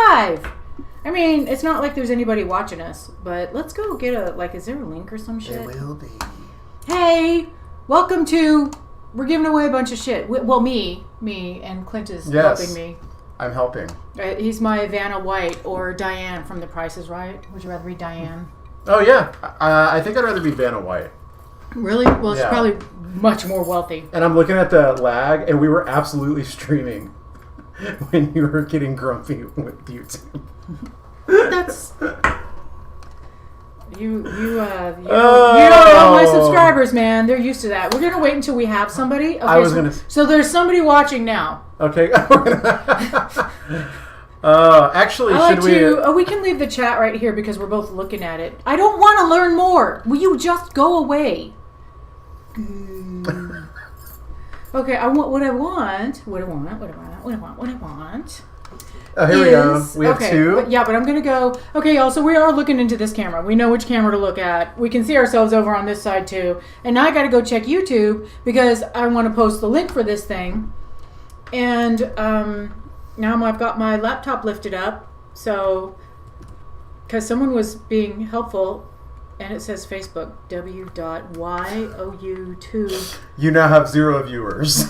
live. I mean, it's not like there's anybody watching us, but let's go get is there a link or some shit? There will be. Hey, welcome to, we're giving away a bunch of shit. Well, me, and Clint is helping me. I'm helping. He's my Vanna White or Diane from The Price is Right. Would you rather be Diane? Oh, yeah. I think I'd rather be Vanna White. Really? Well, she's probably much more wealthy. And I'm looking at the lag, and we were absolutely streaming when you were getting grumpy with YouTube. That's... You don't know my subscribers, man. They're used to that. We're going to wait until we have somebody. Okay, so there's somebody watching now. Okay. Actually, we can leave the chat right here because we're both looking at it. I don't want to learn more. Will you just go away? Okay, what I want. Oh, here we go. We have two. But I'm going to go. Okay, y'all, so we are looking into this camera. We know which camera to look at. We can see ourselves over on this side, too. And now I got to go check YouTube because I want to post the link for this thing. And now I've got my laptop lifted up. So, because someone was being helpful, and it says Facebook, w.you2. You now have 0 viewers.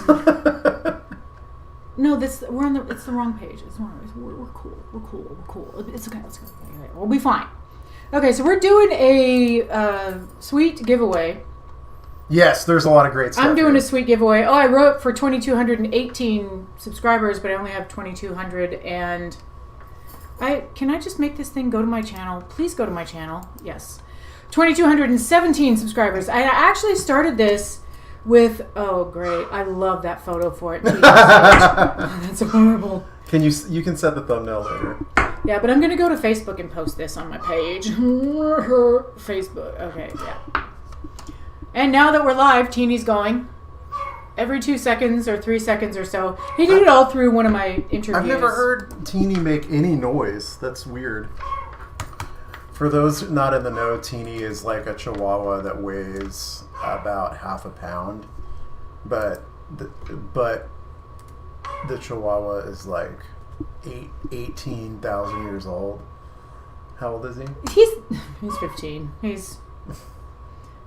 No, it's the wrong page. We're cool. It's okay. We'll be fine. Okay, so we're doing a sweet giveaway. Yes, there's a lot of great stuff. I'm doing a sweet giveaway. Oh, I wrote for 2,218 subscribers, but I only have 2,200. And can I just make this thing go to my channel? Please go to my channel. Yes, 2,217 subscribers. I actually started this with, oh great, I love that photo for it. That's horrible. You can set the thumbnail later. Yeah, but I'm going to go to Facebook and post this on my page. Facebook. Okay, yeah. And now that we're live, Teeny's going. Every 2 seconds or 3 seconds or so. He did it all through one of my interviews. I've never heard Teeny make any noise. That's weird. For those not in the know, Teeny is like a chihuahua that weighs about half a pound. But the chihuahua is like 18,000 years old. How old is he? He's 15.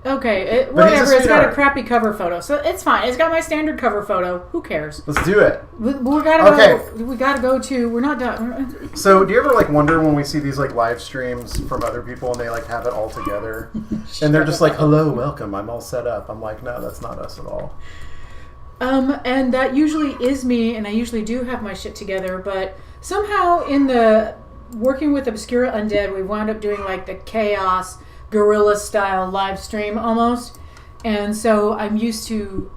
Okay, whatever. It's got a crappy cover photo, so it's fine. It's got my standard cover photo. Who cares? Let's do it. We gotta go to. We're not done. So, do you ever wonder when we see these live streams from other people and they have it all together, and they're just like, "Hello, welcome. I'm all set up." I'm like, "No, that's not us at all." And that usually is me, and I usually do have my shit together, but somehow in the working with Obscura Undead, we wound up doing the chaos guerrilla style live stream almost, and so I used to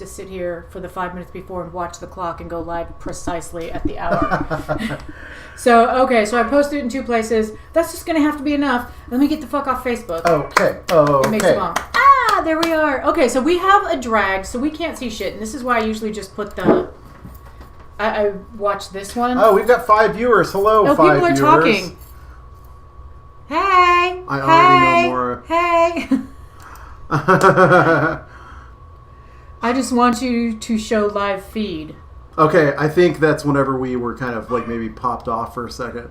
sit here for the 5 minutes before and watch the clock and go live precisely at the hour. So I posted it in 2 places. That's just gonna have to be enough. Let me get the fuck off Facebook. Okay. It makes it long. There we are. Okay, so we have a drag, so we can't see shit, and this is why I usually just put the I watch this one. Oh, we've got 5 viewers. Hello, 5 people are viewers. talking. Hey! I already know more. Hey! I just want you to show live feed. Okay, I think that's whenever we were kind of maybe popped off for a second.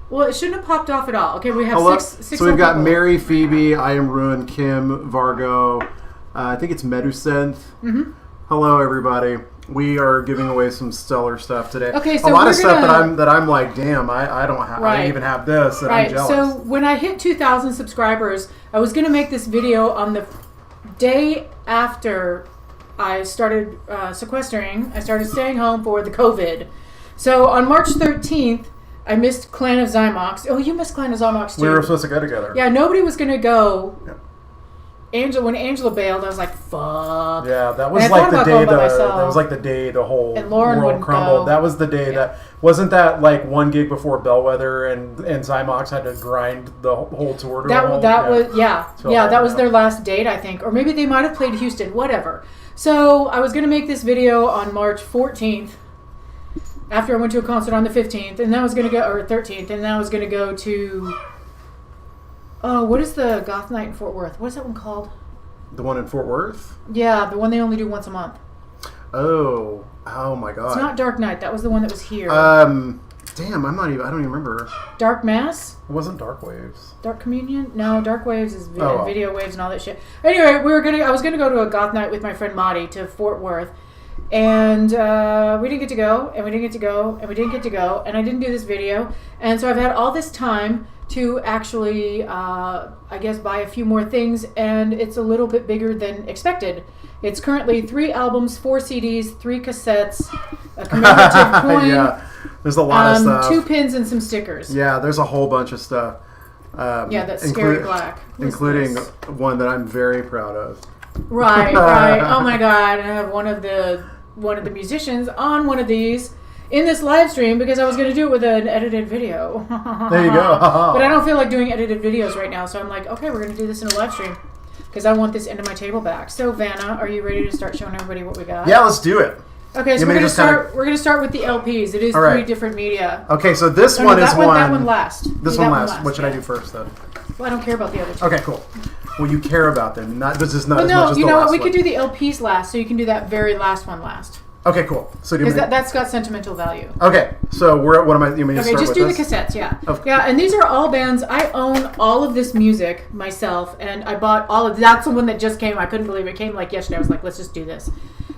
Well, it shouldn't have popped off at all. Okay, we have six. So we've got Mary, Phoebe, I Am Ruined, Kim, Vargo. I think it's Medusenth. Mm-hmm. Hello, everybody. We are giving away some stellar stuff today. Okay, so a lot of stuff that I'm like, damn, I don't have. I don't even have this, and I'm jealous. So when I hit 2,000 subscribers, I was going to make this video on the day after I started sequestering. I started staying home for the COVID. So on March 13th, I missed Clan of Zymox. Oh, you missed Clan of Zymox too. We were supposed to go together. Yeah, nobody was going to go. Yep. When Angela bailed, I was like, "Fuck." Yeah, that was the day the whole world crumbled. Go. That was the day that wasn't that 1 gig before Bellwether and Zymox had to grind the whole tour. That was their last date, I think, or maybe they might have played Houston. Whatever. So I was going to make this video on March 14th. After I went to a concert on the 15th, and then I was going to go, or 13th, and then I was going to go to. Oh, what is the goth night in Fort Worth? What is that one called? The one in Fort Worth? Yeah, the one they only do once a month. Oh my God! It's not Dark Night. That was the one that was here. Damn, I don't even remember. Dark Mass? It wasn't Dark Waves. Dark Communion? No, Dark Waves is well. video waves and all that shit. Anyway, I was gonna go to a goth night with my friend Maudie to Fort Worth. And we didn't get to go, and we didn't get to go, and we didn't get to go, and I didn't do this video. And so I've had all this time to actually, I guess, buy a few more things, and it's a little bit bigger than expected. It's currently 3 albums, 4 CDs, 3 cassettes, a commemorative coin. Yeah, there's a lot of stuff. 2 pins and some stickers. Yeah, there's a whole bunch of stuff. That's scary black. Including one that I'm very proud of. Right. Oh my God! And I have one of the musicians on one of these in this live stream because I was going to do it with an edited video. There you go. But I don't feel like doing edited videos right now, so I'm like, okay, we're going to do this in a live stream because I want this end of my table back. So Vanna, are you ready to start showing everybody what we got? Yeah, let's do it. Okay, so we're going to start. We're going to start with the LPs. It is 3 different media. Okay, so this one is one. That one last. This one last. What should I do first then? Well, I don't care about the other 2. Okay, cool. Well, you care about them. This is not as much as the last one. You know what? We could do the LPs last, so you can do that very last one last. Okay, cool. So because that's got sentimental value. Okay, so what am I? You mean to start just with do this? the cassettes, yeah. Okay. Yeah, and these are all bands. I own all of this music myself, and I bought all of. That's the one that just came. I couldn't believe it came like yesterday. I was like, let's just do this.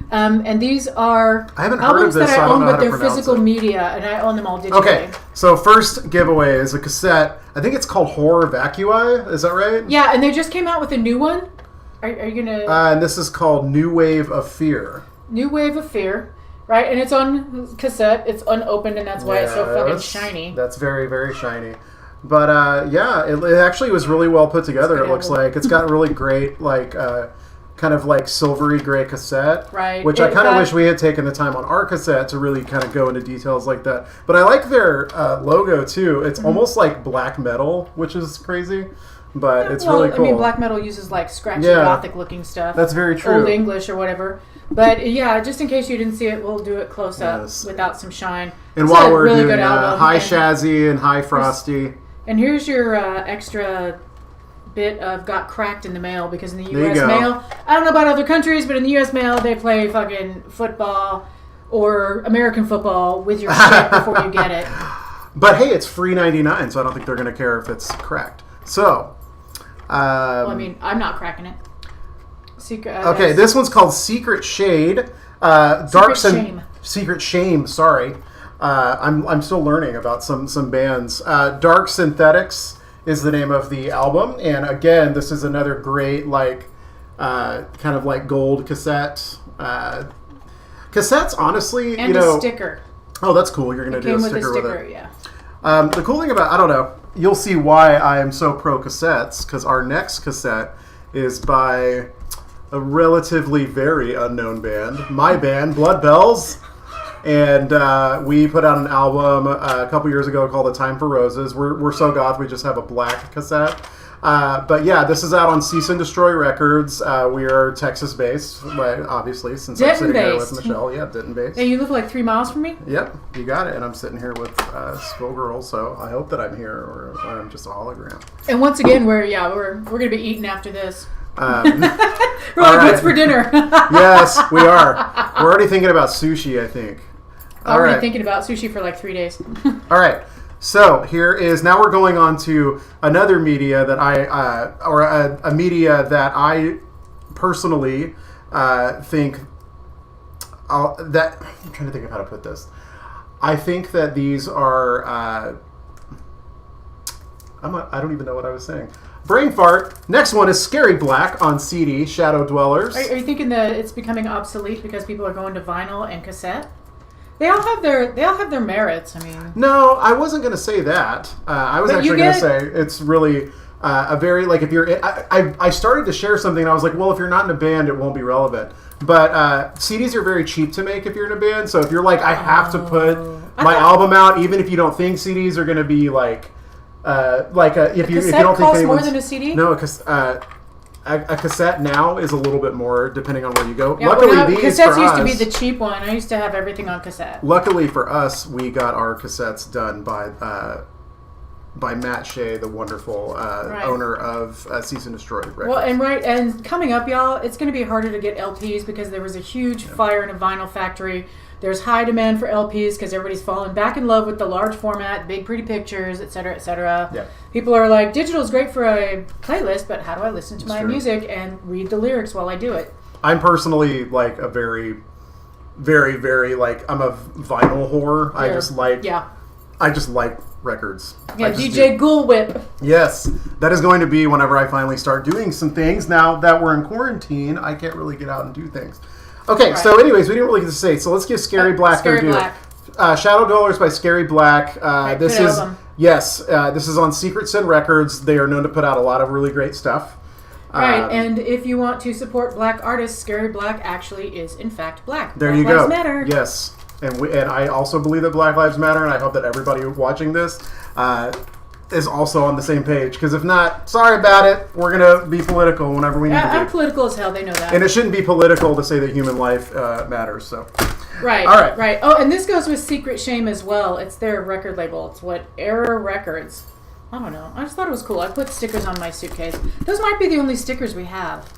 And these are albums that I own, but they're physical media, and I own them all digitally. Okay, so first giveaway is a cassette. I think it's called Horror Vacui. Is that right? Yeah, and they just came out with a new one. Are you gonna? And this is called New Wave of Fear. New Wave of Fear, right? And it's on cassette. It's unopened, and that's why it's so fucking shiny. That's very, very shiny. But it actually was really well put together. It looks like it's got really great kind of like silvery gray cassette, right? Which I kind of wish we had taken the time on our cassette to really kind of go into details like that. But I like their logo too. It's almost like black metal, which is crazy, but it's really cool. I mean, black metal uses like scratchy gothic looking stuff. That's very true. Old English or whatever. But yeah, just in case you didn't see it, we'll do it close up without some shine. And while we're really doing High Shazzy and High Frosty. And here's your extra bit of got cracked in the mail, because in the U.S. mail, I don't know about other countries, but in the U.S. mail, they play fucking football or American football with your shit before you get it. But hey, it's free 99, so I don't think they're going to care if it's cracked. So, well, I mean, I'm not cracking it. Okay, this one's called Secret Shade. Secret Shame. Sorry, I'm still learning about some bands. Dark Synthetics is the name of the album, and again, this is another great kind of like gold cassette. Cassettes, honestly, and a sticker. Oh, that's cool. You're gonna do a sticker with it. Yeah. The cool thing about, I don't know, you'll see why I am so pro cassettes, because our next cassette is by a relatively very unknown band, my band, Blood Bells. And we put out an album a couple years ago called The Time for Roses. We're so goth, we just have a black cassette. But yeah, this is out on Cease and Destroy Records. We are Texas-based, obviously, since I'm sitting here with Michelle. Yeah, Denton-based. Hey, you live like 3 miles from me? Yep, you got it. And I'm sitting here with Skullgirl, so I hope that I'm here, or I'm just a hologram. And once again, we're going to be eating after this. We're like, what's for dinner? Yes, we are. We're already thinking about sushi, I think. Already thinking about sushi for like 3 days. All right. So now we're going on to another media that a media that I personally think I'm trying to think of how to put this. I think that these are I don't even know what I was saying. Brain fart. Next one is Scary Black on CD, Shadow Dwellers. Are you thinking that it's becoming obsolete because people are going to vinyl and cassette? They all have their merits. I mean, no, I wasn't going to say that. I was actually going to say it's really a very, like, if you're. I started to share something and I was like, well, if you're not in a band, it won't be relevant. But CDs are very cheap to make if you're in a band. So if you're like, I have to put my album out, even if you don't think CDs are going to be like if you don't think more than a CD. No, because. A cassette now is a little bit more, depending on where you go. Yeah, luckily, cassettes used to be the cheap one. I used to have everything on cassette. Luckily for us, we got our cassettes done by Matt Shea, the wonderful owner of Cease and Destroy Records. Well, and coming up, y'all, it's going to be harder to get LPs because there was a huge fire in a vinyl factory There's high demand for LPs because everybody's fallen back in love with the large format, big pretty pictures, etc., etc. Yeah. People are like, digital is great for a playlist, but how do I listen to my true. music and read the lyrics while I do it? I'm personally like a very, very, very like I'm a vinyl whore. I just like records. Yeah, DJ Ghoul Whip. Yes, that is going to be whenever I finally start doing some things. Now that we're in quarantine, I can't really get out and do things. Okay, right. So anyways, we didn't really get to say. So let's give Scary Black their due. Shadow Dwellers by Scary Black. This is this is on Secret Sin Records. They are known to put out a lot of really great stuff. Right, and if you want to support black artists, Scary Black actually is in fact black. There Black you go. Lives Matter. Yes, and I also believe that Black Lives Matter, and I hope that everybody watching this is also on the same page. Because if not, sorry about it. We're gonna be political whenever we need to be. I'm political as hell. They know that. And it shouldn't be political to say that human life matters. So. Right. All right. Right. Oh, and this goes with Secret Shame as well. It's their record label. It's Error Records. I don't know. I just thought it was cool. I put stickers on my suitcase. Those might be the only stickers we have.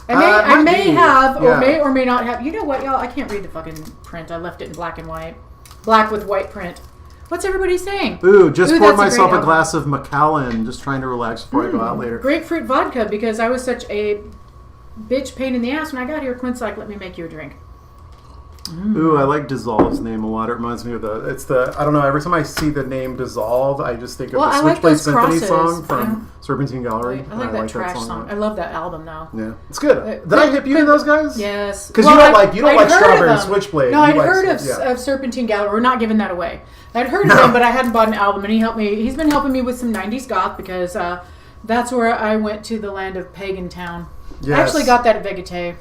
I may have, or may or may not have. You know what, y'all? I can't read the fucking print. I left it in black and white. Black with white print. What's everybody saying? Ooh, poured myself a glass of Macallan, just trying to relax before I go out later. Grapefruit vodka, because I was such a bitch pain in the ass when I got here. Clint's like, let me make you a drink. Ooh, I like Dissolve's name a lot. It reminds me of I don't know, every time I see the name Dissolve, I just think of the Switchblade Symphony song from Serpentine Gallery. I like that trash song. I love that album now. Yeah, it's good. Did I hip you to those guys? Yes. Because you don't like Strawberry and Switchblade. No, I'd heard of Serpentine Gallery. We're not giving that away. I'd heard of him, but I hadn't bought an album, and he's been helping me with some 90s goth, because that's where I went to the land of Pagan Town. Yes. I actually got that at Vegete.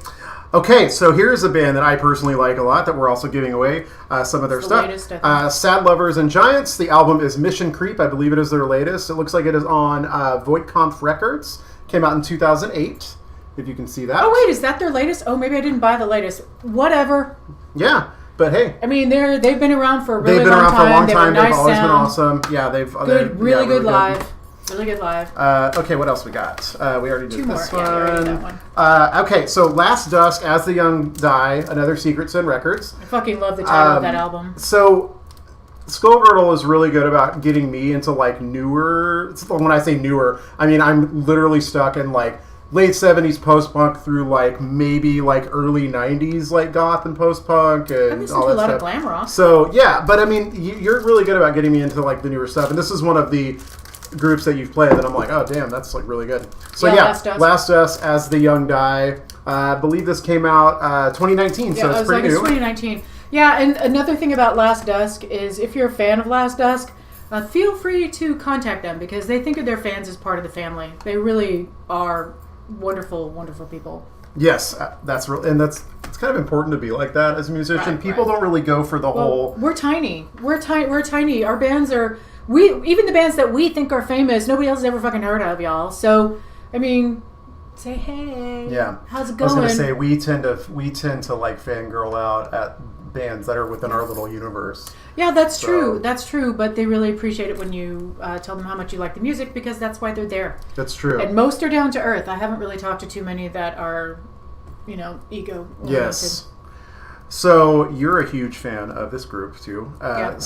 Okay, so here's a band that I personally like a lot that we're also giving away some of their stuff. Latest, I think. Sad Lovers and Giants. The album is Mission Creep. I believe it is their latest. It looks like it is on Voigtkampf Records. Came out in 2008, if you can see that. Oh, wait, is that their latest? Oh, maybe I didn't buy the latest. Whatever. Yeah, but hey. I mean, they've been around for a really long time. They've been around for a long time. They've always been awesome. Yeah, really good live. Really good live. Okay, what else we got? We already did this one. Yeah, we already did that one. Okay, so Last Dusk, As the Young Die, another Secret Sin Records. I fucking love the title of that album. So, Skullgirdle is really good about getting me into like newer. When I say newer, I mean I'm literally stuck in like late 70s post-punk through like maybe like early 90s like goth and post-punk and all that stuff. A lot of glam rock. So yeah, but I mean you're really good about getting me into like the newer stuff, and this is one of the groups that you've played that I'm like, oh damn, that's like really good. So Last Dusk, As the Young Die. I believe this came out 2019, so it's pretty new. It's 2019. Yeah, and another thing about Last Dusk is if you're a fan of Last Dusk, feel free to contact them, because they think of their fans as part of the family. They really are wonderful, wonderful people. Yes, that's real, and it's kind of important to be like that as a musician. People don't really go for the whole. We're tiny. We're tiny. Our bands are. Even the bands that we think are famous, nobody else has ever fucking heard of, y'all. So, I mean, say hey. Yeah. How's it going? I was gonna say we tend to like fangirl out at bands that are within our little universe. Yeah, that's true. That's true. But they really appreciate it when you tell them how much you like the music, because that's why they're there. That's true. And most are down to earth. I haven't really talked to too many that are, ego oriented. Yes. So you're a huge fan of this group too, and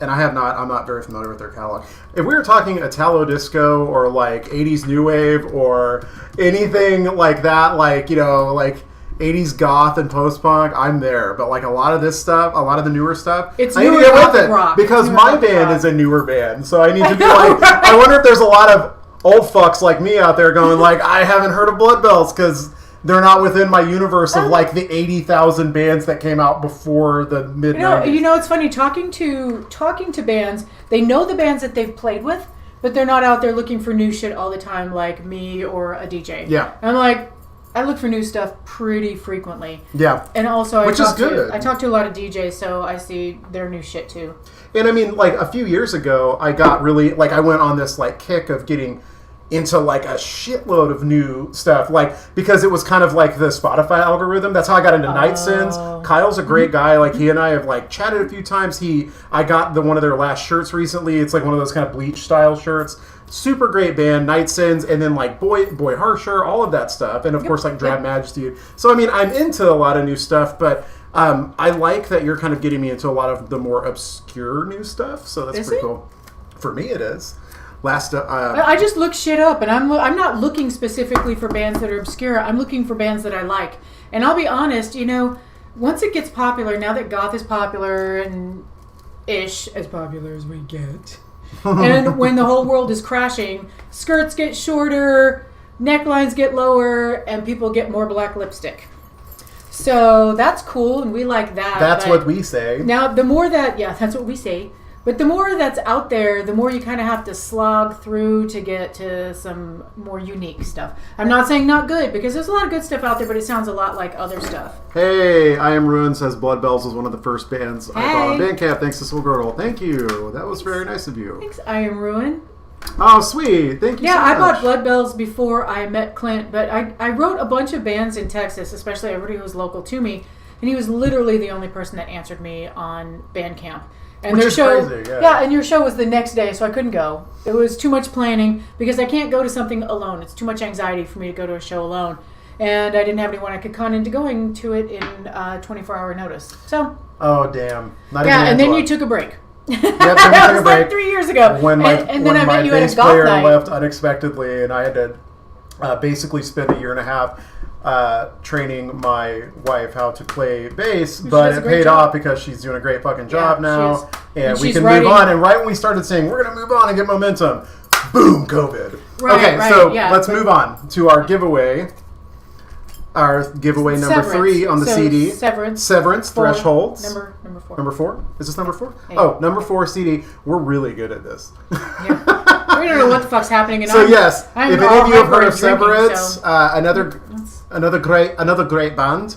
I'm not very familiar with their catalog. If we were talking Italo disco or like 80s new wave or anything like that, like like 80s goth and post punk, I'm there. But like a lot of this stuff, a lot of the newer stuff, I need to get with it rock. Because my band is a newer band, so I need to be like. Right? I wonder if there's a lot of old fucks like me out there going like, I haven't heard of Blood Bells because they're not within my universe of like the 80,000 bands that came out before the mid-90s. It's funny talking to bands. They know the bands that they've played with, but they're not out there looking for new shit all the time like me or a DJ. Yeah. And I'm like, I look for new stuff pretty frequently. Yeah. And also I talk to a lot of DJs, so I see their new shit too. And I mean, like a few years ago, I got really I went on this like kick of getting into like a shitload of new stuff, like because it was kind of like the Spotify algorithm. That's how I got into Night Sins. Kyle's a great guy. Like he and I have like chatted a few times. I got one of their last shirts recently. It's like one of those kind of bleach style shirts. Super great band, Night Sins, and then like Boy Harsher, all of that stuff, and of course like Drab Majesty. So I mean, I'm into a lot of new stuff, but I like that you're kind of getting me into a lot of the more obscure new stuff. So that's pretty cool. For me, it is. I just look shit up, and I'm not looking specifically for bands that are obscure. I'm looking for bands that I like. And I'll be honest, once it gets popular, now that goth is popular and ish as popular as we get, and when the whole world is crashing, skirts get shorter, necklines get lower, and people get more black lipstick. So that's cool, and we like that. That's what we say. Now, the more that's what we say. But the more that's out there, the more you kind of have to slog through to get to some more unique stuff. I'm not saying not good, because there's a lot of good stuff out there, but it sounds a lot like other stuff. Hey, I Am Ruin says Blood Bells was one of the first bands I bought on Bandcamp. Thanks to skullgirdle. Thank you. That was very nice of you. Thanks, I Am Ruin. Oh, sweet. Thank you so much. Yeah, I bought Blood Bells before I met Clint, but I wrote a bunch of bands in Texas, especially everybody who was local to me, and he was literally the only person that answered me on Bandcamp. And Which their is show, crazy, yeah. And your show was the next day, so I couldn't go. It was too much planning because I can't go to something alone. It's too much anxiety for me to go to a show alone, and I didn't have anyone I could con into going to it in 24-hour notice. So. Oh damn! And then you took a break. Yep, that was like 3 years ago. When then I met you at a bass player goth night. left unexpectedly, and I had to basically spend a year and a half training my wife how to play bass, but it paid off because she's doing a great fucking job now, and we can move on. And right when we started saying we're going to move on and get momentum, boom, COVID. Let's move on to our giveaway. Our giveaway number 3 on the CD. Severance Thresholds. Number 4. Number 4? Is this number 4? Yeah. Oh, number 4 CD. We're really good at this. Yeah. We don't know what the fuck's happening. And if any of you have heard of Severance, another great band.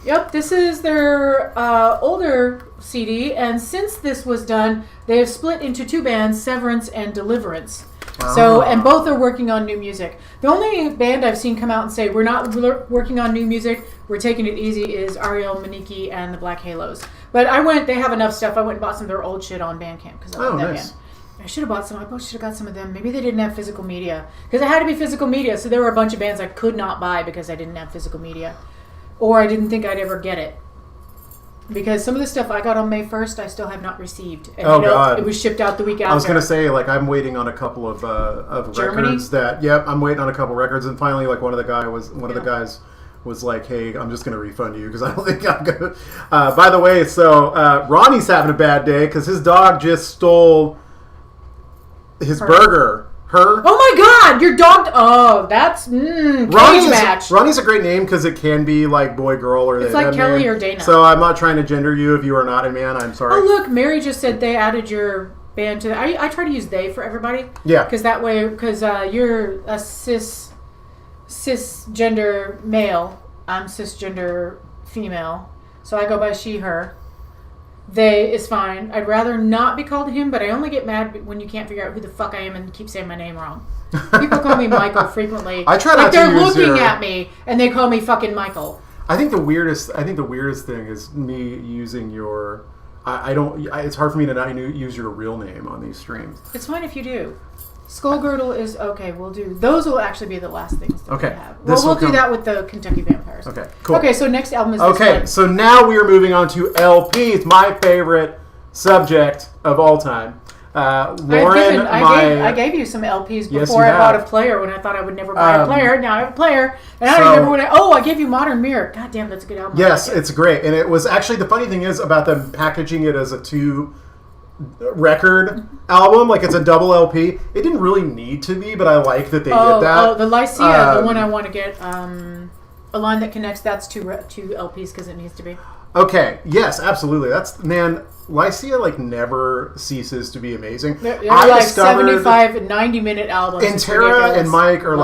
Yep, this is their older CD, and since this was done, they have split into 2 bands, Severance and Deliverance. So, and both are working on new music. The only band I've seen come out and say, we're not working on new music, we're taking it easy, is Ariel Maniki and the Black Halos. But they have enough stuff, I went and bought some of their old shit on Bandcamp, because I love that band. I should have bought some. I probably should have got some of them. Maybe they didn't have physical media. Because it had to be physical media, so there were a bunch of bands I could not buy because I didn't have physical media. Or I didn't think I'd ever get it. Because some of the stuff I got on May 1st, I still have not received. And God. It was shipped out the week after. I was going to say, I'm waiting on a couple of records I'm waiting on a couple records, and finally, one of the guys was like, hey, I'm just going to refund you because I don't think I'm going to. By the way, Ronnie's having a bad day because his dog just stole his burger. Her. Oh my God! Your dog. Oh, that's cage match. Ronnie's a great name because it can be like boy, girl, or it's like Kelly or Dana. So I'm not trying to gender you if you are not a man. I'm sorry. Oh look, Mary just said they added your band to. I try to use they for everybody. Yeah. Because that way, you're a cisgender male. I'm cisgender female, so I go by she, her. They is fine. I'd rather not be called him, but I only get mad when you can't figure out who the fuck I am and keep saying my name wrong. People call me Michael frequently. I try not to use they're looking at me and they call me fucking Michael. I think the weirdest thing is me using your. It's hard for me to not use your real name on these streams. It's fine if you do. Skullgirdle is okay. We'll do those. Will actually be the last things that we have. We'll do that with the Kentucky Vampires. Okay, cool. Okay, so next album is this one. So now we are moving on to LPs, my favorite subject of all time. Lauren, I gave you some LPs before I bought a player when I thought I would never buy a player. Now I have a player, and I don't remember when I gave you Modern Mirror. God damn, that's a good album. Yes, it's great, and it was actually the funny thing is about them packaging it as a 2-record album, like it's a double LP. It didn't really need to be, but I like that they did that. Oh, the Lycia, the one I want to get, A Line That Connects, that's 2 LPs because it needs to be. Okay, yes, absolutely. Lycia never ceases to be amazing. They're like 75 and 90-minute albums. And Tara and Mike are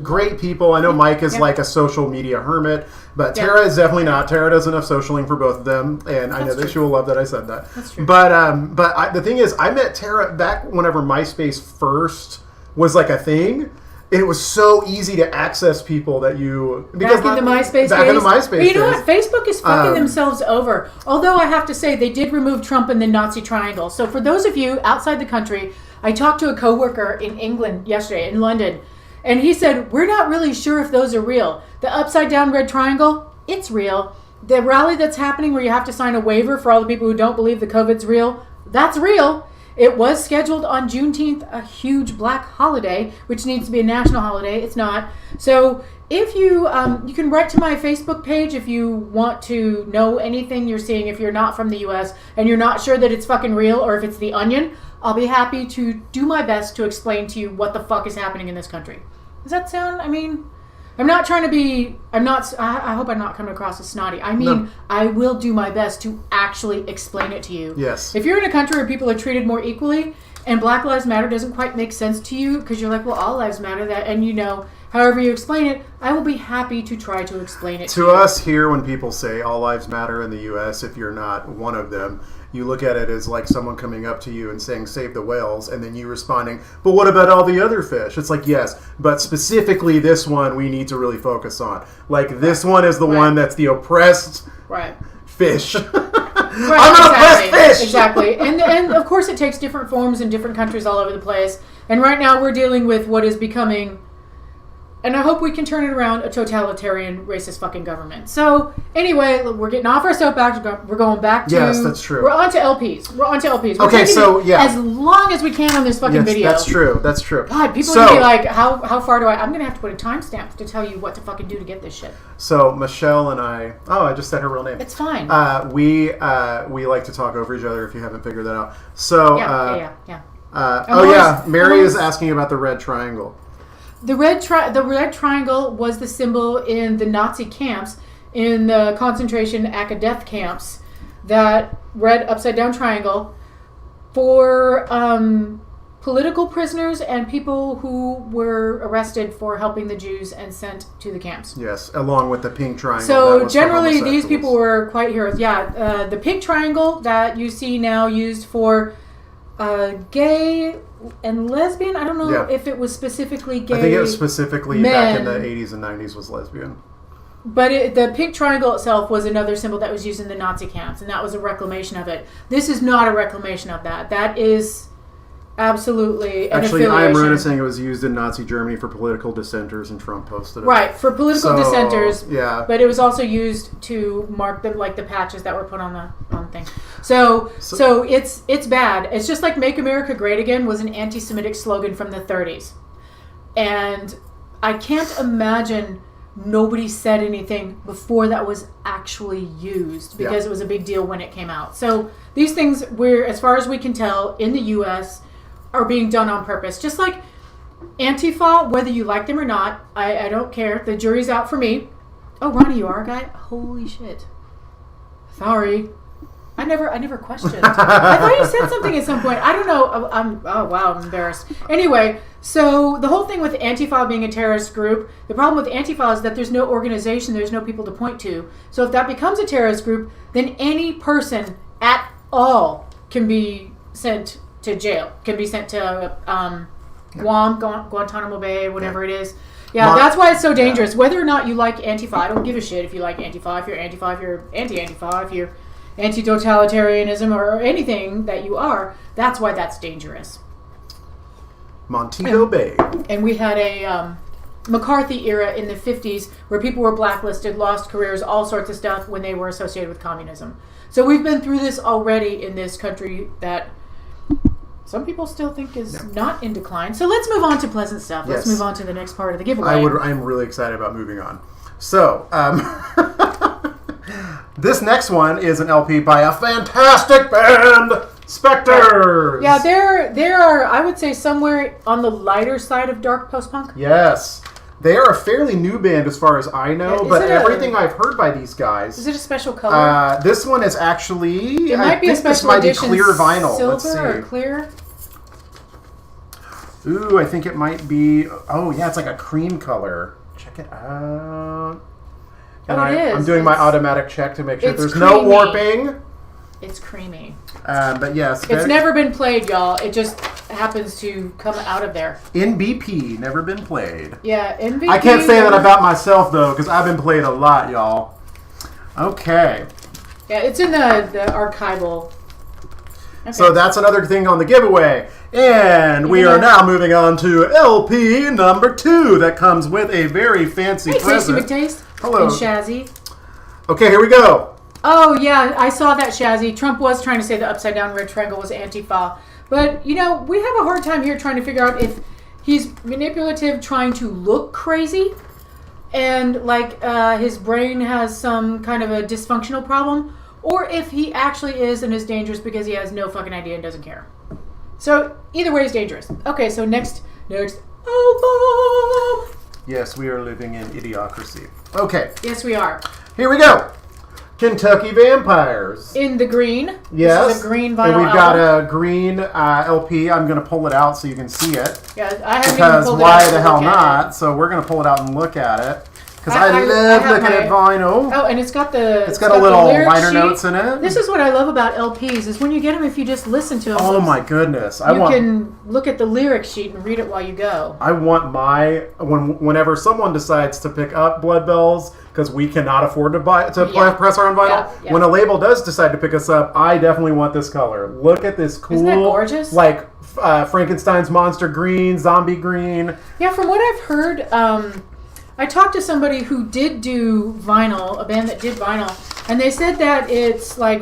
great people. I know Mike is like a social media hermit, but Tara is definitely not. Tara does enough socialing for both of them, and I know that she will love that I said that. That's true. But the thing is, I met Tara back whenever MySpace first was like a thing. And it was so easy to access people that you... Back in the MySpace days. But you know what? Facebook is fucking themselves over. Although I have to say, they did remove Trump and the Nazi triangle. So for those of you outside the country, I talked to a coworker in England yesterday, in London, and he said, we're not really sure if those are real. The upside down red triangle, it's real. The rally that's happening where you have to sign a waiver for all the people who don't believe the COVID's real, that's real. It was scheduled on Juneteenth, a huge black holiday, which needs to be a national holiday. It's not. So if you you can write to my Facebook page if you want to know anything you're seeing, if you're not from the U.S. and you're not sure that it's fucking real or if it's the Onion, I'll be happy to do my best to explain to you what the fuck is happening in this country. Does that sound, I mean... I'm not trying to be, I hope I'm not coming across as snotty. I mean, no. I will do my best to actually explain it to you. Yes. If you're in a country where people are treated more equally and Black Lives Matter doesn't quite make sense to you because you're like, well, all lives matter, that, and you know, however you explain it, I will be happy to try to explain it to you. To us here, when people say all lives matter in the U.S., if you're not one of them, you look at it as like someone coming up to you and saying, save the whales, and then you responding, but what about all the other fish? It's like, yes, but specifically this one we need to really focus on. Like, this one is the one that's the oppressed fish. I'm an oppressed fish! Exactly. And of course it takes different forms in different countries all over the place. And right now we're dealing with what is becoming... And I hope we can turn it around, a totalitarian, racist fucking government. So, anyway, we're getting off our soapbox. We're going back to... Yes, that's true. We're on to LPs. We're okay, so, yeah. As long as we can on this fucking video. That's true. That's true. God, people are going to be like, how far do I... I'm going to have to put a timestamp to tell you what to fucking do to get this shit. So, Michelle and I... Oh, I just said her real name. It's fine. We like to talk over each other, if you haven't figured that out. So... Yeah. Mary is asking about the red triangle. The red triangle was the symbol in the Nazi camps, in the concentration death camps, that red upside-down triangle for political prisoners and people who were arrested for helping the Jews and sent to the camps. Yes, along with the pink triangle. So generally these people were quite heroes. Yeah, the pink triangle that you see now used for gay... and lesbian, I don't know if it was specifically gay. I think it was specifically men. Back in the 80s and 90s was lesbian. But the pink triangle itself was another symbol that was used in the Nazi camps, and that was a reclamation of it. This is not a reclamation of that. That is absolutely an Actually, affiliation. I'm noticing it was used in Nazi Germany for political dissenters, and Trump posted it. Right, for political dissenters. Yeah. But it was also used to mark the patches that were put on the thing. So it's bad. It's just like "Make America Great Again" was an anti-Semitic slogan from the 30s, and I can't imagine nobody said anything before that was actually used because it was a big deal when it came out. So these things, as far as we can tell, in the U.S. are being done on purpose. Just like Antifa, whether you like them or not, I don't care. The jury's out for me. Oh, Ronnie, you are a guy? Holy shit. Sorry. I never questioned. I thought you said something at some point. I don't know. I'm embarrassed. Anyway, so the whole thing with Antifa being a terrorist group, the problem with Antifa is that there's no organization, there's no people to point to. So if that becomes a terrorist group, then any person at all can be sent to jail, can be sent to Guam, Guantanamo Bay, whatever it is. Yeah, that's why it's so dangerous. Whether or not you like Antifa, I don't give a shit if you like Antifa, if you're Antifa, if you're anti-Antifa, if you're anti-totalitarianism or anything that you are, that's why that's dangerous. Montego Bay. And we had a McCarthy era in the 50s where people were blacklisted, lost careers, all sorts of stuff when they were associated with communism. So we've been through this already in this country that some people still think is not in decline. So let's move on to pleasant stuff. Let's move on to the next part of the giveaway. I'm really excited about moving on. So, this next one is an LP by a fantastic band, Spectres. Yeah, there are, I would say, somewhere on the lighter side of dark post-punk. Yes. They are a fairly new band as far as I know, but everything I've heard by these guys... Is it a special color? This one is actually... It might be a special edition. Clear vinyl. Silver or clear? Ooh, I think it might be... Oh, yeah, it's like a cream color. Check it out. And I'm doing my automatic check to make sure there's no warping. It's creamy. But yes. It's never been played, y'all. It just happens to come out of there. NBP, never been played. Yeah, MVP. I can't say that about myself, though, because I've been played a lot, y'all. Okay. Yeah, it's in the archival. Okay. So that's another thing on the giveaway. And we are now moving on to LP number 2 that comes with a very fancy present. Tasty McTaste. Hello. And Shazzy. Okay, here we go. Oh, yeah, I saw that, Shazzy. Trump was trying to say the upside-down red triangle was Antifa. But, we have a hard time here trying to figure out if he's manipulative, trying to look crazy, and, his brain has some kind of a dysfunctional problem, or if he actually is and is dangerous because he has no fucking idea and doesn't care. So, either way is dangerous. Okay, so next album. Yes, we are living in idiocracy. Okay. Yes, we are. Here we go. Kentucky Vampires. In the green. Yes. This is a green vinyl And we've got album. a green LP. I'm going to pull it out so you can see it. Yeah, I haven't Because even pulled why it out the to hell look at not? it. So we're going to pull it out and look at it. Because I love have looking at vinyl. Oh, and it's got the... It's got a little lyric liner sheet. notes in it. This is what I love about LPs, is when you get them, if you just listen to them... Oh my goodness. You can look at the lyric sheet and read it while you go. I want whenever someone decides to pick up Blood Bells, because we cannot afford to press our own vinyl. Yeah. When a label does decide to pick us up, I definitely want this color. Look at this cool... Isn't that gorgeous? Frankenstein's monster green, zombie green. Yeah, from what I've heard... I talked to somebody who did do vinyl, a band that did vinyl, and they said that it's I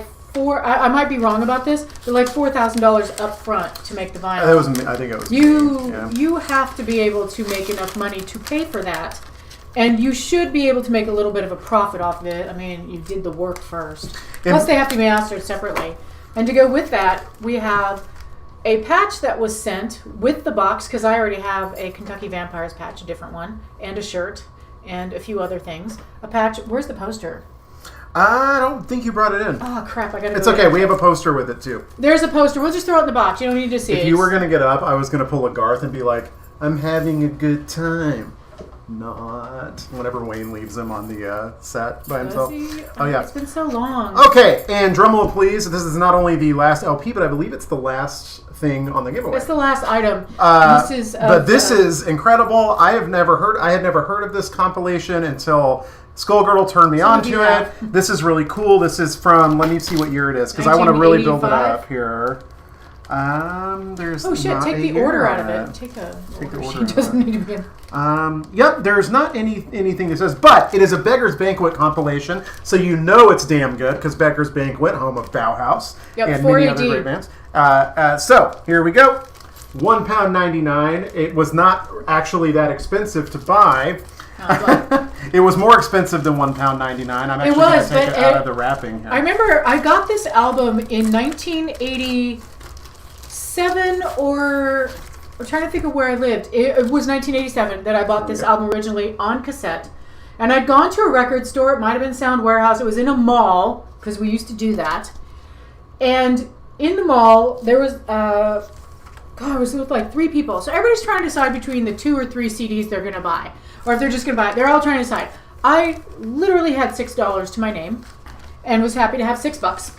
might be wrong about this, but $4,000 up front to make the vinyl. I think it was You have to be able to make enough money to pay for that, and you should be able to make a little bit of a profit off of it. I mean, you did the work first. Plus, they have to be mastered separately. And to go with that, we have a patch that was sent with the box, because I already have a Kentucky Vampires patch, a different one, and a shirt, and a few other things. A patch. Where's the poster? I don't think you brought it in. Oh, crap. I got to It's okay. We have a poster with it, too. There's a poster. We'll just throw it in the box. You don't need to see it. If you were going to get up, I was going to pull a Garth and be like, I'm having a good time. Not. Whenever Wayne leaves him on the set by himself. Oh, yeah. It's been so long. Okay, and drumroll, please. This is not only the last LP, but I believe it's the last thing on the giveaway. It's the last item. This is incredible. I had never heard of this compilation until Skullgirdle turned me on to it. This is really cool. This is from, let me see what year it is, because I want to really build it up here. There's take the order out of it. Take the order. She doesn't need to be in. Yep, there's not anything that says, but it is a Beggar's Banquet compilation, so you know it's damn good, because Beggar's Banquet, home of Bauhaus, and many other great bands. So, here we go. £1.99. It was not actually that expensive to buy. It was more expensive than £1.99. I'm actually going to take it out of the wrapping here. I remember I got this album in 1987, or I'm trying to think of where I lived. It was 1987 that I bought this album originally on cassette. And I'd gone to a record store. It might have been Sound Warehouse. It was in a mall, because we used to do that. And in the mall, there was... it was with 3 people. So everybody's trying to decide between the 2 or 3 CDs they're going to buy. Or if they're just going to buy it. They're all trying to decide. I literally had $6 to my name and was happy to have $6.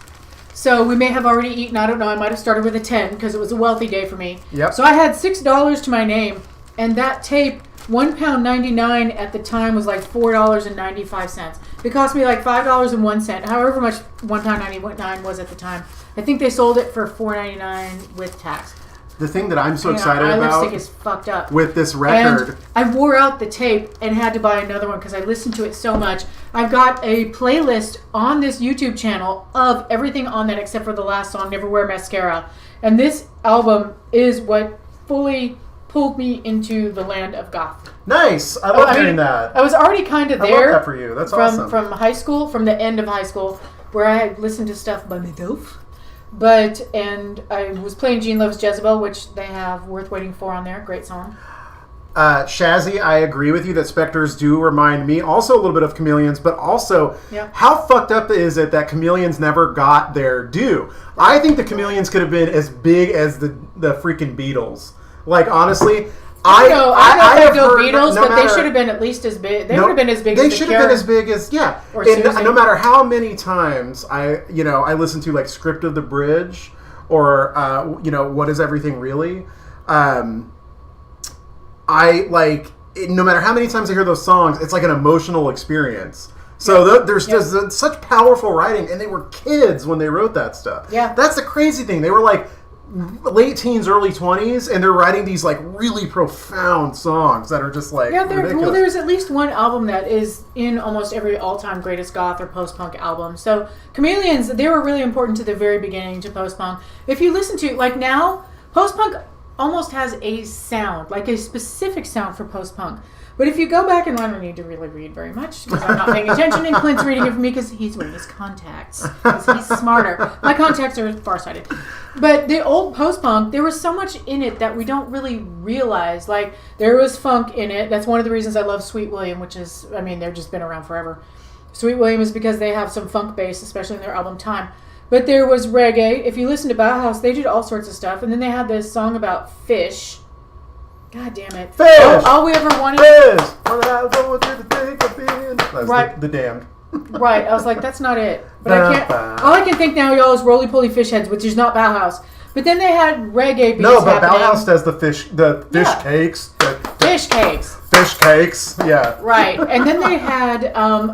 So we may have already eaten, I don't know, I might have started with a 10 because it was a wealthy day for me. Yep. So I had $6 to my name, and that tape, £1.99 at the time, was $4.95. It cost me $5.01, however much £1.99 was at the time. I think they sold it for $4.99 with tax. The thing that I'm so excited about lipstick is fucked up. with this record... And I wore out the tape and had to buy another one because I listened to it so much. I've got a playlist on this YouTube channel of everything on that except for the last song, Never Wear Mascara. And this album is what fully pulled me into the land of goth. Nice! I love hearing that. I was already kind of there. I love that for you. That's awesome. From high school, from the end of high school, where I had listened to stuff by myself. And I was playing Gene Loves Jezebel, which they have Worth Waiting For on there. Great song. Shazzy, I agree with you that Spectres do remind me also a little bit of Chameleons, but also how fucked up is it that Chameleons never got their due? I think the Chameleons could have been as big as the freaking Beatles. Honestly... I have heard Beatles, but they should have been at least as big. They would have been as big as They should have been as big as, And no matter how many times I listen to Script of the Bridge or What Is Everything Really? I like no matter how many times I hear those songs, it's like an emotional experience. So there's just such powerful writing, and they were kids when they wrote that stuff. Yeah, that's the crazy thing. They were like late teens, early 20s, and they're writing these like really profound songs that are just like ridiculous. There's at least one album that is in almost every all-time greatest goth or post-punk album. So Chameleons, they were really important to the very beginning to post-punk. If you listen to like now, post-punk almost has a sound, like a specific sound for post-punk. But if you go back, and I don't need to really read very much because I'm not paying attention, and Clint's reading it for me because he's wearing his contacts because he's smarter. My contacts are farsighted. But the old post-punk, there was so much in it that we don't really realize. Like, there was funk in it. That's one of the reasons I love Sweet William, which is, I mean, they've just been around forever. Sweet William is because they have some funk bass, especially in their album Time. But there was reggae. If you listen to Bauhaus, they did all sorts of stuff. And then they had this song about fish. God damn it. Fish! All we ever wanted... Fish! Right. The Damned. Right. I was like, that's not it. But I can't... All I can think now, y'all, is Roly Poly Fish Heads, which is not Bauhaus. But then they had reggae beats happening. Bauhaus does the fish cakes. Fish cakes. Fish cakes, yeah. Right. And then they had,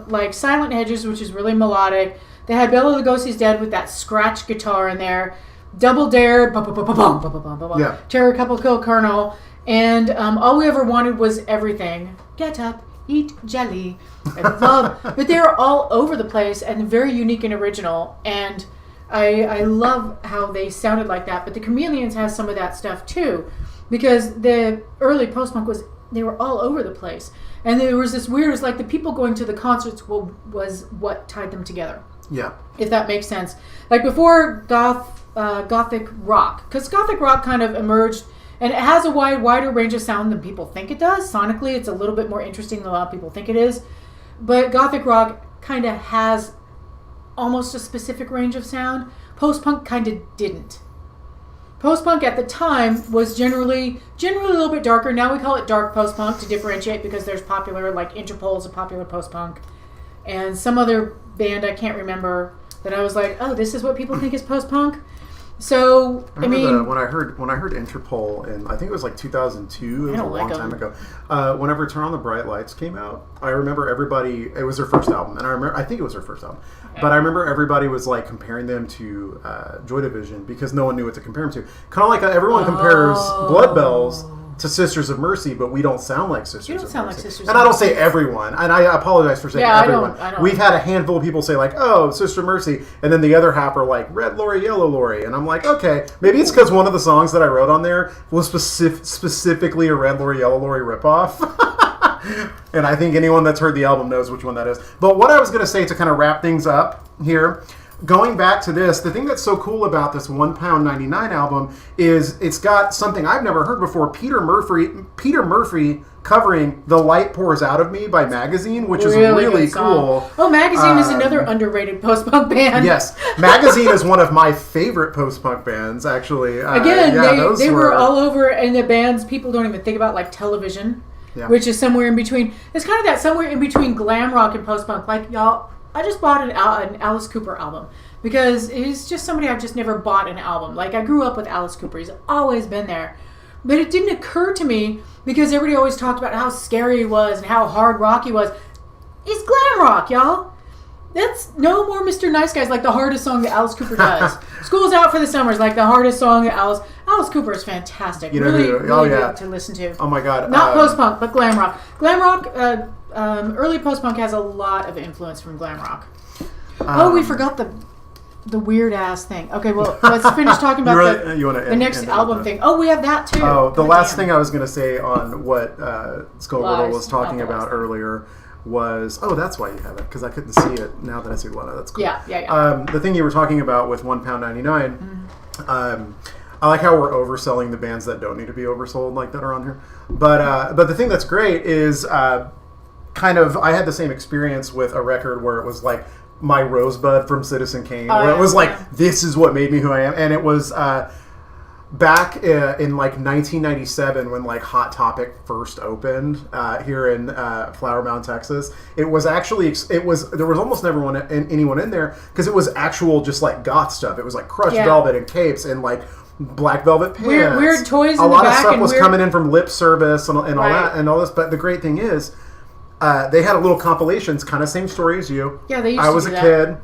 like, Silent Hedges, which is really melodic. They had Bela Lugosi's Dead with that scratch guitar in there. Double Dare, Terror Couple Kill Colonel. And All We Ever Wanted Was Everything. Get up, eat jelly. I love, but they're all over the place and very unique and original. And I love how they sounded like that. But the Chameleons has some of that stuff too, because the early post-punk they were all over the place. And there was this weird, it was like the people going to the concerts was what tied them together. Yeah. If that makes sense. Like before Gothic rock, because Gothic rock kind of emerged. And it has a wider range of sound than people think it does. Sonically, it's a little bit more interesting than a lot of people think it is. But Gothic rock kind of has almost a specific range of sound. Post-punk kind of didn't. Post-punk at the time was generally a little bit darker. Now we call it dark post-punk to differentiate because there's popular, like Interpol is a popular post-punk. And some other band I can't remember that I was like, oh, this is what people think is post-punk. So I mean, when I heard Interpol in I think it was like 2002, it was a long time ago. Whenever Turn on the Bright Lights came out, I remember everybody. It was their first album, and I think it was their first album. Okay. But I remember everybody was like comparing them to Joy Division because no one knew what to compare them to. Kind of like everyone compares Blood Bells to Sisters of Mercy, but we don't sound like Sisters of Mercy. You don't sound like Sisters of Mercy. And I don't say everyone, and I apologize for saying everyone. I don't. We've had a handful of people say like, oh, Sister Mercy, and then the other half are like, Red Lori, Yellow Lori, and I'm like, okay, maybe it's because one of the songs that I wrote on there was specifically a Red Lori, Yellow Lori ripoff. And I think anyone that's heard the album knows which one that is. But what I was going to say to kind of wrap things up here, going back to this, the thing that's so cool about this £1.99 album is it's got something I've never heard before. Peter Murphy covering "The Light Pours Out of Me" by Magazine, which is really cool. Oh, Magazine is another underrated post-punk band. Yes, Magazine is one of my favorite post-punk bands, actually. Again, they were all over, and the bands people don't even think about, like Television, which is somewhere in between. It's kind of that somewhere in between glam rock and post-punk. Like, y'all, I just bought an Alice Cooper album because he's just somebody I've just never bought an album. Like, I grew up with Alice Cooper. He's always been there. But it didn't occur to me because everybody always talked about how scary he was and how hard rock he was. He's glam rock, y'all. That's no more Mr. Nice Guys, like the hardest song that Alice Cooper does. School's Out for the Summer is like the hardest song that Alice Cooper is fantastic. Really good to listen to. Oh my God. Not post-punk, but glam rock. Glam rock, early post-punk has a lot of influence from glam rock. We forgot the weird ass thing. Okay, well, let's finish talking about the next album thing. Oh, we have that too. Oh, the last thing I was going to say on what skullgirdle was talking about earlier was, that's why you have it, because I couldn't see it. Now that I see Lena, that's cool. Yeah. The thing you were talking about with £1.99, I like how we're overselling the bands that don't need to be oversold, like that are on here. But the thing that's great is I had the same experience with a record where it was like my Rosebud from Citizen Kane, where it was like, this is what made me who I am. And it was back in like 1997 when like Hot Topic first opened here in Flower Mound, Texas, it was there was almost never anyone in there because it was actual just like goth stuff. It was like crushed velvet and capes and like black velvet pants. Weird toys. A lot of stuff was coming in from Lip Service and all that and all this. But the great thing is, they had a little compilations, kind of same story as you. Yeah, they used I to was do a that. kid.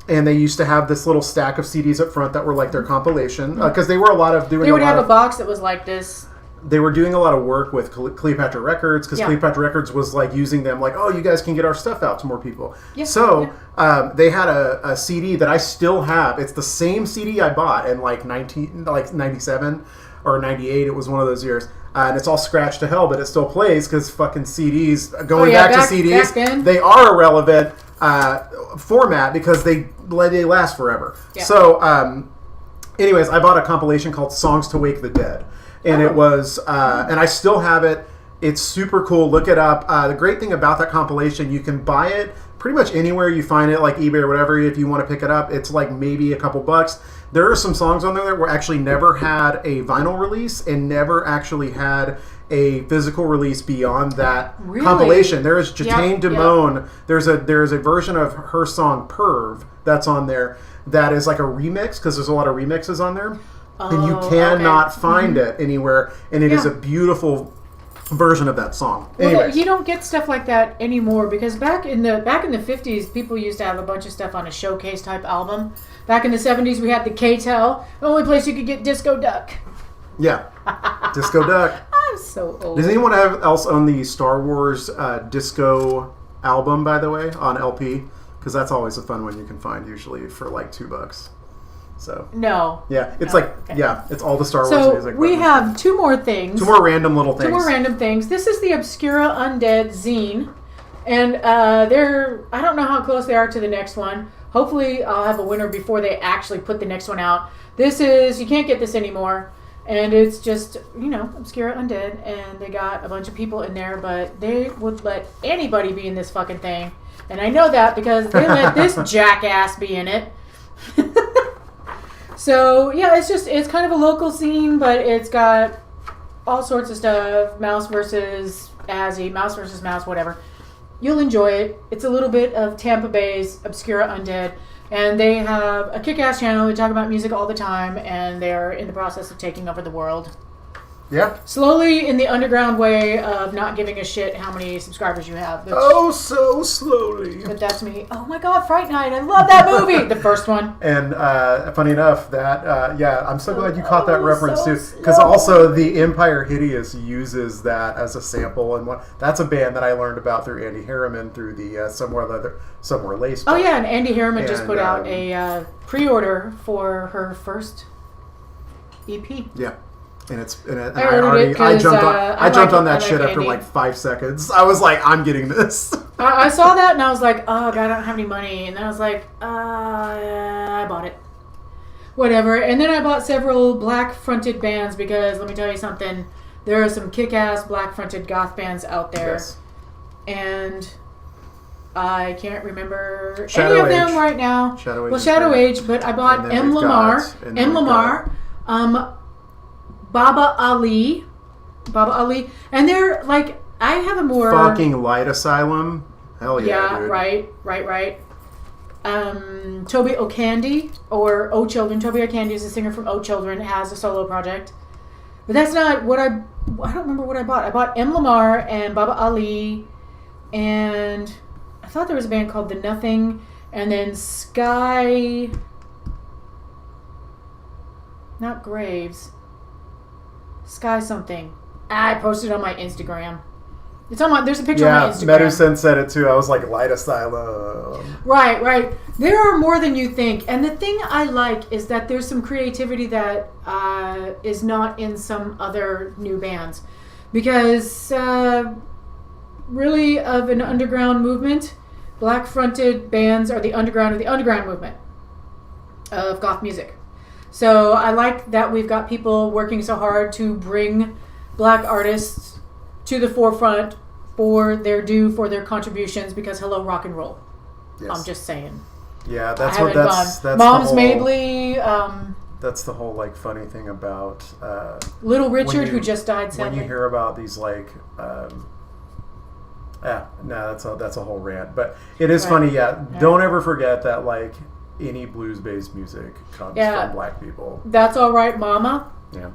And they used to have this little stack of CDs up front that were like their compilation because they were They would have a box that was like this. They were doing a lot of work with Cleopatra Records because Cleopatra Records was like using them like, oh, you guys can get our stuff out to more people. Yeah. So they had a CD that I still have. It's the same CD I bought in like 97 or 98. It was one of those years. And it's all scratched to hell, but it still plays because fucking CDs, back to CDs, they are irrelevant format because they last forever. Yeah. So, anyways, I bought a compilation called Songs to Wake the Dead. And it was, and I still have it. It's super cool. Look it up. The great thing about that compilation, you can buy it pretty much anywhere you find it, like eBay or whatever, if you want to pick it up. It's like maybe a couple bucks. There are some songs on there that were actually never had a vinyl release and never actually had a physical release beyond that compilation. There is Jatane Damone. There's a version of her song Perv that's on there that is like a remix because there's a lot of remixes on there. And you cannot find it anywhere. And it is a beautiful version of that song. Well, you don't get stuff like that anymore because back in the 50s, people used to have a bunch of stuff on a showcase type album. Back in the 70s, we had the K-Tel, the only place you could get Disco Duck. Yeah, Disco Duck. I'm so old. Does anyone else own the Star Wars Disco album, by the way, on LP? Because that's always a fun one you can find usually for like $2. So no. Yeah, it's it's all the Star Wars music. So we have two more things. Two more random little things. Two more random things. This is the Obscura Undead zine. And I don't know how close they are to the next one. Hopefully I'll have a winner before they actually put the next one out. You can't get this anymore. And it's just, Obscura Undead. And they got a bunch of people in there, but they would let anybody be in this fucking thing. And I know that because they let this jackass be in it. So, yeah, it's kind of a local scene, but it's got all sorts of stuff. Mouse versus Azzy, mouse versus mouse, whatever. You'll enjoy it. It's a little bit of Tampa Bay's Obscura Undead. And they have a kick-ass channel. They talk about music all the time, and they're in the process of taking over the world. Yeah. Slowly in the underground way of not giving a shit how many subscribers you have. So slowly. But that's me. Oh my God, Fright Night. I love that movie. The first one. And funny enough, that, I'm so glad you caught that reference too. Because also the Empire Hideous uses that as a sample. And that's a band that I learned about through Andy Harriman through the Somewhere Lace. Oh yeah, and Andy Harriman just put out a pre-order for her first EP. Yeah. And I jumped on that shit after Andy. like 5 seconds. I was like, I'm getting this. I saw that and I was like, oh God, I don't have any money. And then I was like, I bought it. Whatever. And then I bought several black-fronted bands because let me tell you something. There are some kick-ass black-fronted goth bands out there. Yes. And I can't remember any of them right now. Shadow Age, but I bought M. Lamar. Baba Ali, and they're like, I have a more fucking Light Asylum. Hell yeah, dude. Right. Toby O'Candy or O Children. Toby O'Candy is a singer from O Children. Has a solo project, but that's not what I don't remember what I bought. I bought M. Lamar and Baba Ali, and I thought there was a band called The Nothing, and then Sky, not Graves. Sky something. I posted on my Instagram. It's on my. There's a picture on my Instagram. Yeah, Medusen said it too. I was like, Light Asylum. Right. There are more than you think. And the thing I like is that there's some creativity that is not in some other new bands. Because really of an underground movement, black-fronted bands are the underground of the underground movement of goth music. So I like that we've got people working so hard to bring black artists to the forefront for their due, for their contributions, because hello, rock and roll. Yes. I'm just saying. Yeah, that's Moms Mabley, That's the whole like funny thing about Little Richard, who just died. Sadly. When you hear about these like, that's a whole rant. But it is funny. Yeah, don't ever forget that like any blues-based music comes from black people. That's All Right, Mama. Yeah.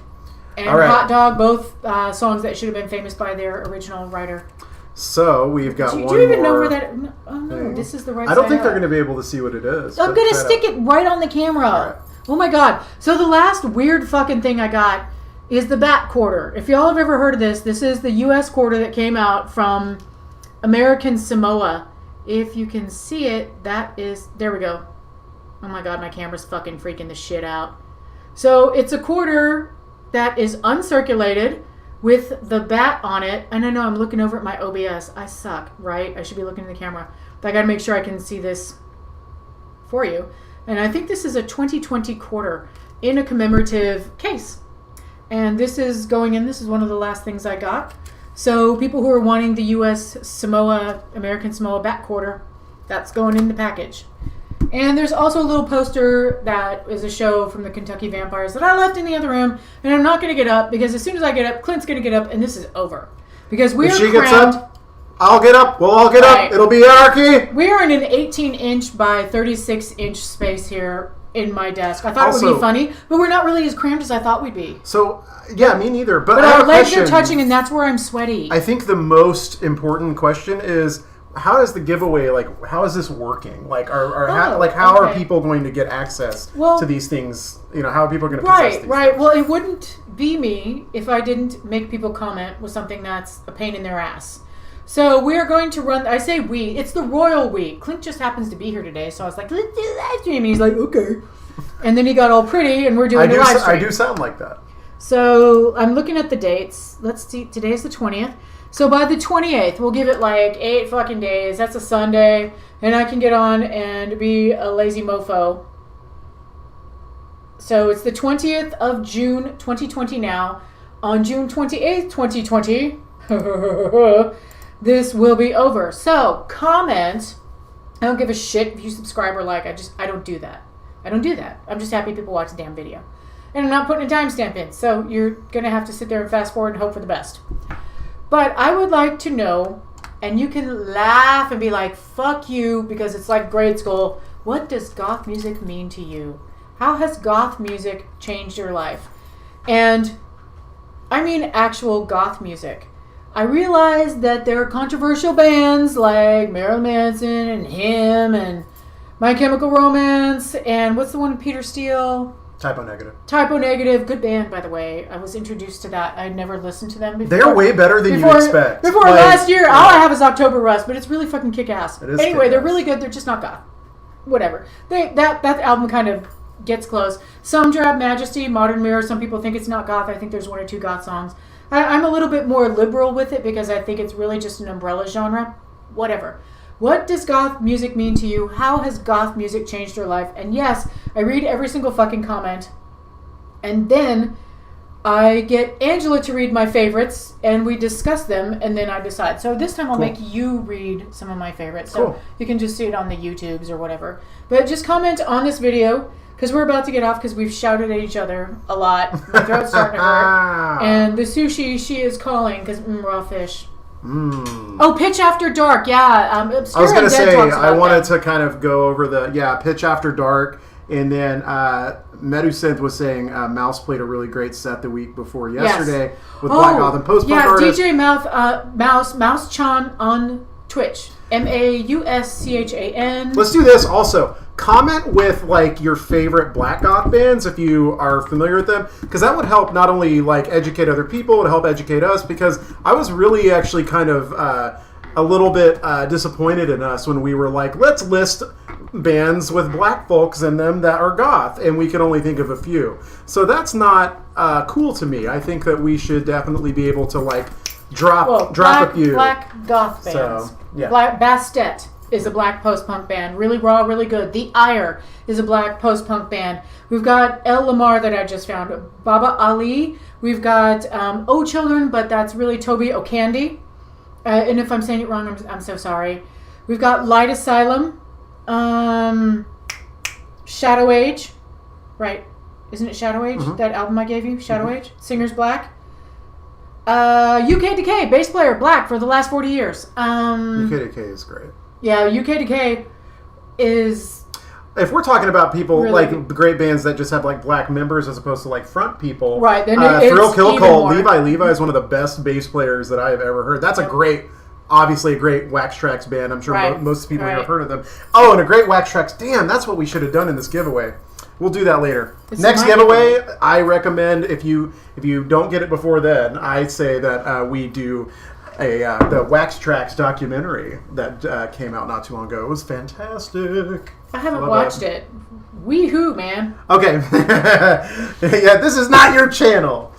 And Hot Dog, both songs that should have been famous by their original writer. So we've got one more. Do you even know where that? Oh no, this is the right. I don't think they're going to be able to see what it is. I'm going to stick it right on the camera. Right. Oh my god! So the last weird fucking thing I got is the bat quarter. If y'all have ever heard of this, this is the U.S. quarter that came out from American Samoa. If you can see it, that is. There we go. Oh my god, my camera's fucking freaking the shit out. So it's a quarter that is uncirculated with the bat on it. And I know I'm looking over at my OBS. I suck, right? I should be looking at the camera. But I got to make sure I can see this for you. And I think this is a 2020 quarter in a commemorative case. And this is going in. This is one of the last things I got. So people who are wanting the U.S. Samoa, American Samoa bat quarter, that's going in the package. And there's also a little poster that is a show from the Kentucky Vampires that I left in the other room. And I'm not going to get up because as soon as I get up, Clint's going to get up and this is over. Because we are crowned. If she gets up, I'll get up. We'll all get up. It'll be anarchy. We are in an 18-inch by 36-inch space here in my desk. I thought it would be funny, but we're not really as cramped as I thought we'd be. So, yeah, me neither. But our legs are touching and that's where I'm sweaty. I think the most important question is, how is the giveaway, like, how is this working? Like, how are people going to get access to these things? You know, how are people going to possess these things? Well, it wouldn't be me if I didn't make people comment with something that's a pain in their ass. So we are going to run, I say we, it's the royal we. Clint just happens to be here today, so I was like, let's do live stream. He's like, okay. And then he got all pretty, and we're doing a live stream. I do sound like that. So I'm looking at the dates. Let's see, today's the 20th. So by the 28th, we'll give it like 8 fucking days. That's a Sunday. And I can get on and be a lazy mofo. So it's the 20th of June, 2020 now. On June 28th, 2020, this will be over. So comment. I don't give a shit if you subscribe or like. I don't do that. I'm just happy people watch the damn video. And I'm not putting a timestamp in. So you're going to have to sit there and fast forward and hope for the best. But I would like to know, and you can laugh and be like, fuck you, because it's like grade school. What does goth music mean to you? How has goth music changed your life? And I mean actual goth music. I realize that there are controversial bands like Marilyn Manson and Him and My Chemical Romance and what's the one with Peter Steele? Typo Negative. Typo Negative, good band, by the way. I was introduced to that. I'd never listened to them before. They're way better than you expect. Before last year, all I have is October Rust, but it's really fucking kick-ass. It is anyway, kick-ass. They're really good. They're just not goth. Whatever. That album kind of gets close. Some Drab Majesty, Modern Mirror. Some people think it's not goth. I think there's 1 or 2 goth songs. I'm a little bit more liberal with it because I think it's really just an umbrella genre. Whatever. What does goth music mean to you? How has goth music changed your life? And yes, I read every single fucking comment. And then I get Angela to read my favorites, and we discuss them, and then I decide. So this time I'll make you read some of my favorites. So you can just see it on the YouTubes or whatever. But just comment on this video, because we're about to get off because we've shouted at each other a lot. My throat's starting to hurt. And the sushi, she is calling, because raw fish. Oh, Pitch After Dark, yeah. I was going to say, I wanted to kind of go over the, Pitch After Dark, and then Medusynth was saying Mouse played a really great set the week before yesterday with Black Goth and post-punk artists. DJ Mouse Chan on Twitch. Mauschan. Let's do this also. Comment with like your favorite Black Goth bands if you are familiar with them, because that would help not only like educate other people, it would help educate us, because I was really actually kind of a little bit disappointed in us when we were like, let's list bands with black folks in them that are goth, and we can only think of a few. So that's not cool to me. I think that we should definitely be able to like drop a few black goth bands. So, yeah. Bastet is a black post-punk band, really raw, really good. The Ire is a black post-punk band. We've got El Lamar that I just found, Baba Ali. We've got Oh Children, but that's really Toby O'Candy. And if I'm saying it wrong, I'm so sorry. We've got Light Asylum. Shadow Age, right? Isn't it Shadow Age? That album I gave you? Shadow Age? Singer's black. UK Decay, bass player, black for the last 40 years. UK Decay is great. Yeah, UK Decay is... If we're talking about people really like great bands that just have like black members as opposed to like front people, right? Then Thrill Kill Cult, Levi is one of the best bass players that I have ever heard. That's obviously a great Wax Trax band. I'm sure most people here have heard of them. Oh, and a great Wax Trax. Damn, that's what we should have done in this giveaway. We'll do that later. Next giveaway, I recommend if you don't get it before then, I say that we do the Wax Trax documentary that came out not too long ago. It was fantastic. I haven't watched it. Wee-hoo, man. Okay. Yeah, this is not your channel.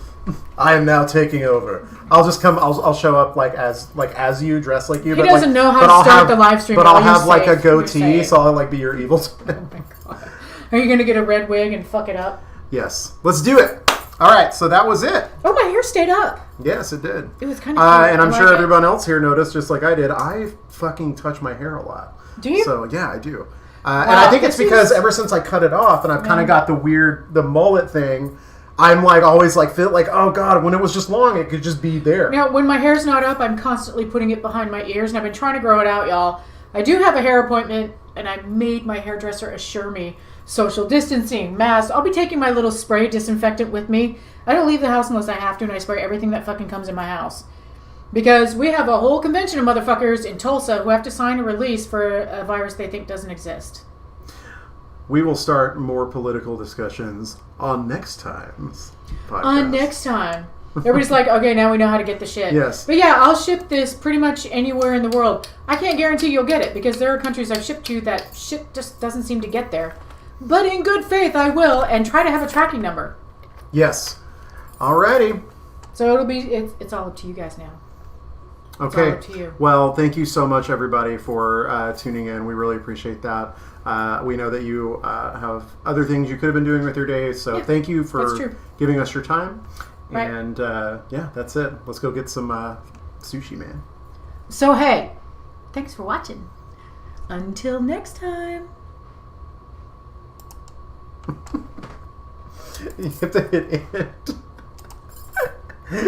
I am now taking over. I'll just come. I'll show up like as you, dress like you. He doesn't know how to start the live stream. But I'll have like a goatee, so I'll like be your evil twin. Oh my god. Are you going to get a red wig and fuck it up? Yes. Let's do it. All right. So that was it. Oh, my hair stayed up. Yes, it did. It was kind of cute. And I'm sure everyone else here noticed, just like I did. I fucking touch my hair a lot. Do you? So yeah, I do. And I think it's because ever since I cut it off and I've kind of got the mullet thing, I'm like always like feel like, oh god, when it was just long, it could just be there. Now, when my hair's not up, I'm constantly putting it behind my ears, and I've been trying to grow it out, y'all. I do have a hair appointment, and I made my hairdresser assure me social distancing, masks. I'll be taking my little spray disinfectant with me. I don't leave the house unless I have to, and I spray everything that fucking comes in my house. Because we have a whole convention of motherfuckers in Tulsa who have to sign a release for a virus they think doesn't exist. We will start more political discussions on next time's podcast. On next time. Everybody's like, okay, now we know how to get the shit. Yes. But yeah, I'll ship this pretty much anywhere in the world. I can't guarantee you'll get it because there are countries I've shipped to that shit just doesn't seem to get there. But in good faith, I will, and try to have a tracking number. Yes. Alrighty. So it's all up to you guys now. Okay. It's all up to you. Well, thank you so much, everybody, for tuning in. We really appreciate that. We know that you have other things you could have been doing with your day, so thank you for giving us your time. Right. And yeah, that's it. Let's go get some sushi, man. So hey, thanks for watching. Until next time. You have to hit end.